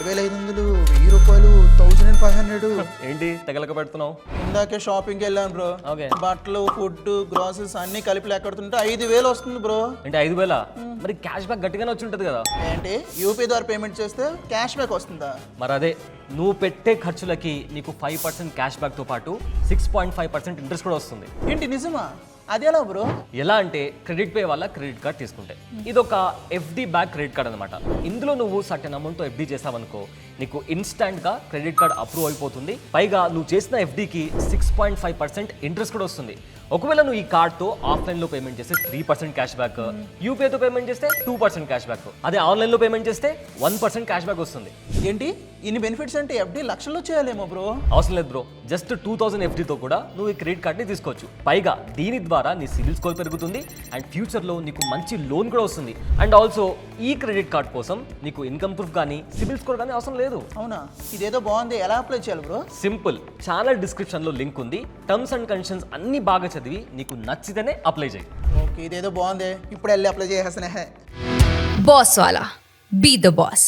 2500, 1000 రూపాయలు, 1500. ఏంటి తెగలక పెడుతున్నావు? ఇందాకే షాపింగ్కి వెళ్ళాను బ్రో. ఓకే. బట్టలు, ఫుడ్, గ్రాసరీస్ అన్ని కలిపి లెక్కడుతుంటే 5000 వస్తుంది బ్రో. అంటే 5,000? మరి క్యాష్ బ్యాక్ గట్టిగానే వచ్చి ఉంటుంది కదా. ఏంటి యూపీ ద్వారా పేమెంట్ చేస్తే క్యాష్ బ్యాక్ వస్తుందా? మరి అదే నువ్వు పెట్టే ఖర్చులకి నీకు 5% క్యాష్ బ్యాక్తో పాటు 6.5% ఇంట్రెస్ట్ కూడా వస్తుంది. ఏంటి నిజమా? అది ఎలా బ్రో? ఎలా అంటే క్రెడిట్ పే వల్ల క్రెడిట్ కార్డ్ తీసుకుంటే ఇది ఒక ఎఫ్డి బ్యాక్ క్రెడిట్ కార్డ్ అనమాట. ఇందులో నువ్వు సర్టెన్ అమౌంట్తో ఎఫ్డి చేసావనుకో నీకు ఇన్స్టాంట్గా క్రెడిట్ కార్డ్ అప్రూవ్ అయిపోతుంది. పైగా నువ్వు చేసిన ఎఫ్డికి 6.5% ఇంట్రెస్ట్ కూడా వస్తుంది. ఒకవేళ నువ్వు ఈ కార్డ్తో ఆఫ్లైన్లో పేమెంట్ చేస్తే 3% క్యాష్ బ్యాక్, యూపీఐతో పేమెంట్ చేస్తే 2% క్యాష్ బ్యాక్, అదే ఆన్లైన్లో పేమెంట్ చేస్తే 1% క్యాష్ బ్యాక్ వస్తుంది. ఏంటి ఇన్ని బెనిఫిట్స్ అంటే ఎఫ్డి లక్షల్లో చేయాలేమో బ్రో? అవసరం లేదు బ్రో, జస్ట్ 2000 ఎఫ్డితో కూడా నువ్వు ఈ క్రెడిట్ కార్డ్ని తీసుకోవచ్చు. పైగా దీని ద్వారా నీ సివిల్ స్కోర్ పెరుగుతుంది అండ్ ఫ్యూచర్లో నీకు మంచి లోన్ కూడా వస్తుంది. అండ్ ఆల్సో ఈ క్రెడిట్ కార్డ్ కోసం నీకు ఇన్కమ్ ప్రూఫ్ కానీ సివిల్ స్కోర్ కానీ అవసరం లేదు. అవునా? ఇదేదో బాగుంది, ఎలా అప్లై చేయాలి బ్రో? సింపుల్, ఛానల్ డిస్క్రిప్షన్లో లింక్ ఉంది. టర్మ్స్ అండ్ కండిషన్స్ అన్ని బాగా చదివి నీకు నచ్చితేనే అప్లై చేయి. ఓకే, ఇదేదో బాగుంది, ఇప్పుడు వెళ్ళి apply చేసేస్తేనే. Boss Wala. Be the boss.